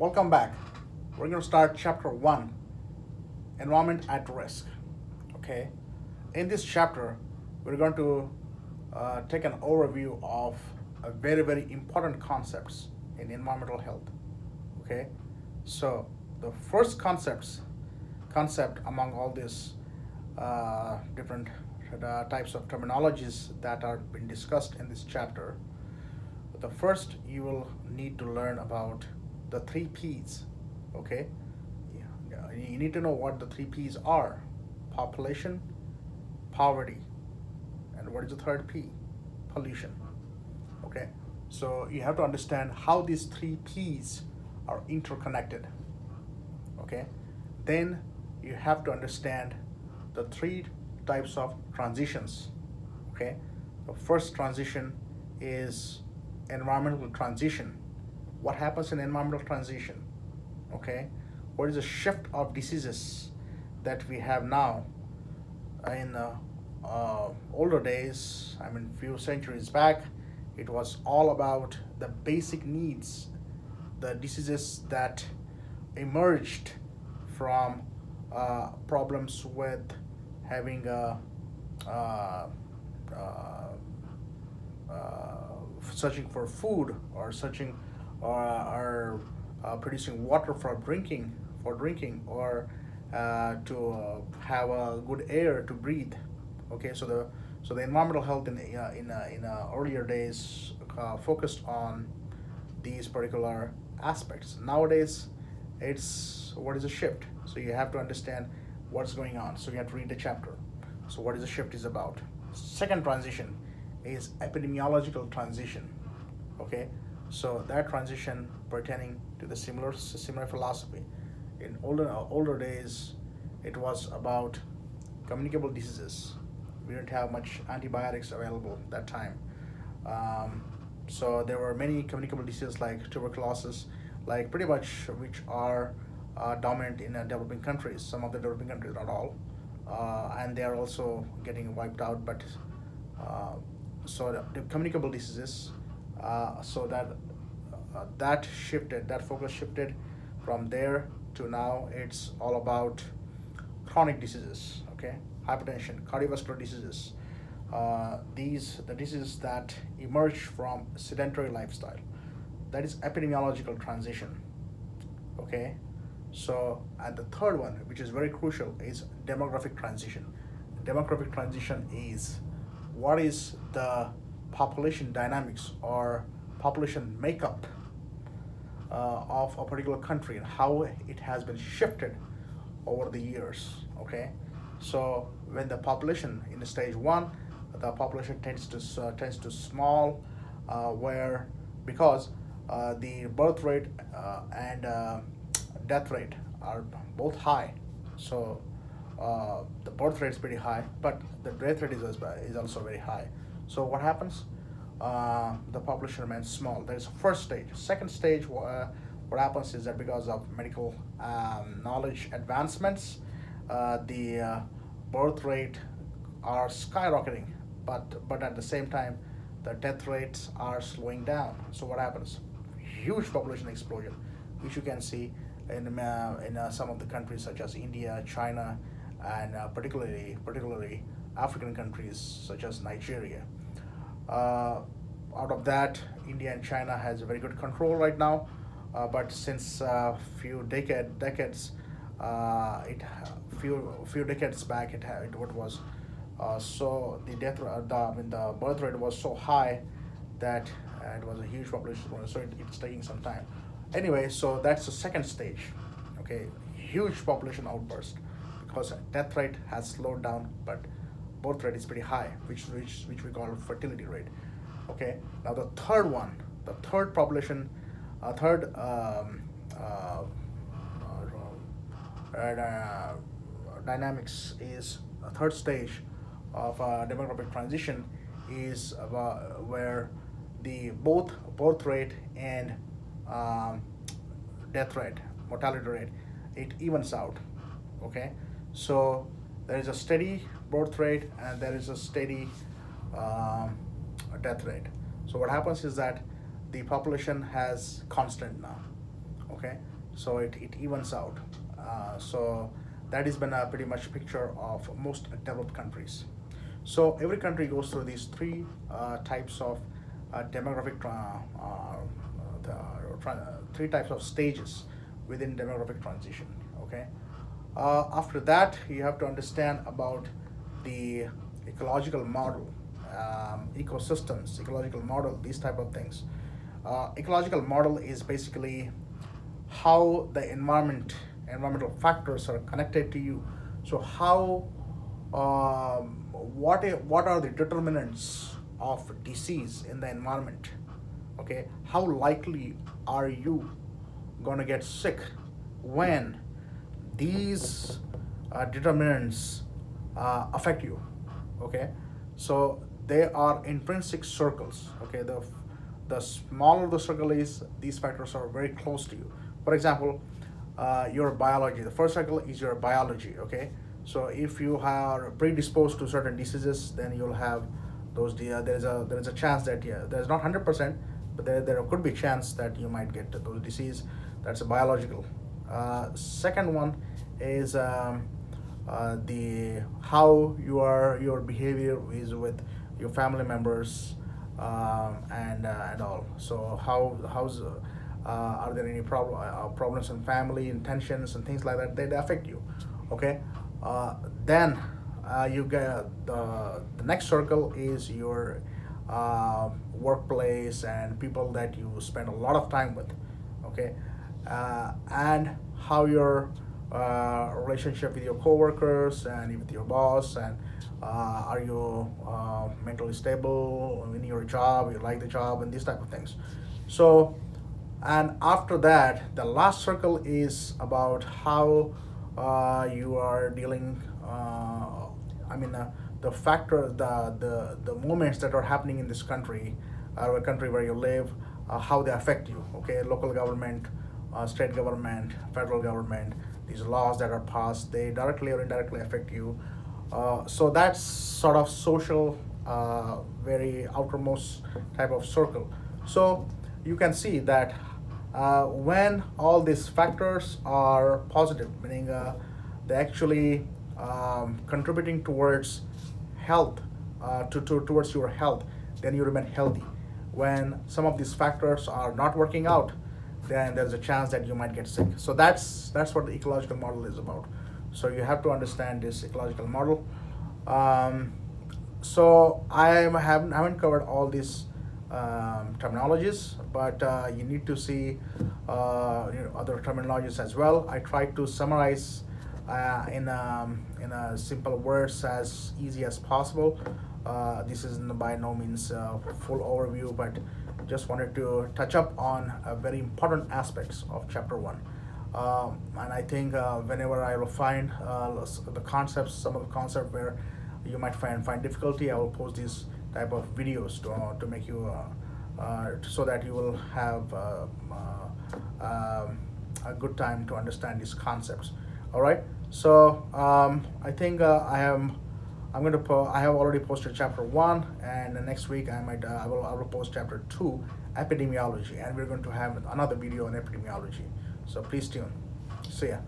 Welcome back. We're going to start chapter 1, Environment at Risk. Okay. In this chapter, we're going to take an overview of a very important concepts in environmental health. Okay. So, the first concept among all these different types of terminologies that are being discussed in this chapter, the first you will need to learn about the three P's. Okay, you need to know what the three P's are: population, poverty, and what is the third P? Pollution. Okay, so you have to understand how these three P's are interconnected. Okay, then you have to understand the three types of transitions. Okay, the first transition is environmental transition. What happens in environmental transition? Okay, what is the shift of diseases that we have now in older days? I mean, few centuries back, it was all about the basic needs, the diseases that emerged from problems with having uh, uh, searching for food or searching or producing water for drinking or to have a good air to breathe. Okay, so the environmental health in earlier days focused on these particular aspects. Nowadays, it's what is a shift. So you have to understand what's going on. So you have to read the chapter. So what is the shift is about? Second transition is epidemiological transition. Okay, so that transition pertaining to the similar philosophy. In older days, it was about communicable diseases. We didn't have much antibiotics available that time. Um, so there were many communicable diseases like tuberculosis, like pretty much which are dominant in developing countries. Some of the developing countries, not all, and they are also getting wiped out. But uh, so the communicable diseases, so that focus shifted from there to now. It's all about chronic diseases. Okay, hypertension, cardiovascular diseases. These the diseases that emerge from sedentary lifestyle. That is epidemiological transition. Okay, so and the third one, which is very crucial, is demographic transition. Demographic transition is what is the population dynamics or population makeup of a particular country and how it has been shifted over the years. Okay, so when the population in the stage one, the population tends to small, where because the birth rate and death rate are both high. So the birth rate is pretty high, but the death rate is also very high. So what happens? The population remains small. That is first stage. Second stage, what happens is that because of medical knowledge advancements, the birth rate are skyrocketing, but at the same time, the death rates are slowing down. So what happens? Huge population explosion, which you can see in some of the countries such as India, China, and particularly African countries such as Nigeria. Uh, Out of that, India and China has a very good control right now, but since few decades, few decades back, it what was so the the birth rate was so high that it was a huge population, so it's taking some time. Anyway, so that's the second stage. Okay, huge population outburst because death rate has slowed down, but birth rate is pretty high, which we call fertility rate. Okay, now the third one, the third population, third dynamics is a third stage of demographic transition is about where the both birth rate and um, death rate, mortality rate, it evens out. Okay, so there is a steady birth rate and there is a steady um, death rate. So what happens is that the population has constant now. Okay, so it evens out. So that has been a pretty much picture of most developed countries. So every country goes through these three types of demographic three types of stages within demographic transition. Okay, after that you have to understand about the ecological model, ecosystems, ecological model, these type of things. Ecological model is basically how the environmental factors are connected to you. So how what are the determinants of disease in the environment? Okay, how likely are you gonna get sick when these determinants affect you? Okay, so they are intrinsic circles. Okay, the smaller the circle is, these factors are very close to you. For example, your biology, the first circle is your biology. Okay, so if you are predisposed to certain diseases, then you'll have those. There is a chance that, yeah, there's not 100%, but there could be chance that you might get those disease. That's a biological. Second one is the how your behavior is with your family members, and all. So are there any problems in family and tensions and things like that? They affect you. Okay, then you get the next circle is your workplace and people that you spend a lot of time with. Okay, and how your relationship with your coworkers and with your boss, and are you mentally stable in your job, you like the job, and these type of things. So, and after that, the last circle is about how you are dealing, I mean, the factor, the moments that are happening in this country, or a country where you live, how they affect you. Okay, local government, state government, federal government, these laws that are passed, they directly or indirectly affect you. So that's sort of social, very outermost type of circle. So you can see that when all these factors are positive, meaning they actually contributing towards health, towards your health, then you remain healthy. When some of these factors are not working out, then there's a chance that you might get sick. So that's what the ecological model is about. So you have to understand this ecological model. Um, so haven't covered all these terminologies, but you need to see other terminologies as well. I tried to summarize in a simple words as easy as possible. This is by no means a full overview, but just wanted to touch up on very important aspects of chapter one. And I think whenever I will find the concepts, some of the concepts where you might find difficulty, I will post these type of videos to make you so that you will have a good time to understand these concepts. All right. So I think I have already posted chapter one, and the next week I will post chapter two, epidemiology, and we're going to have another video on epidemiology. So please tune. See ya.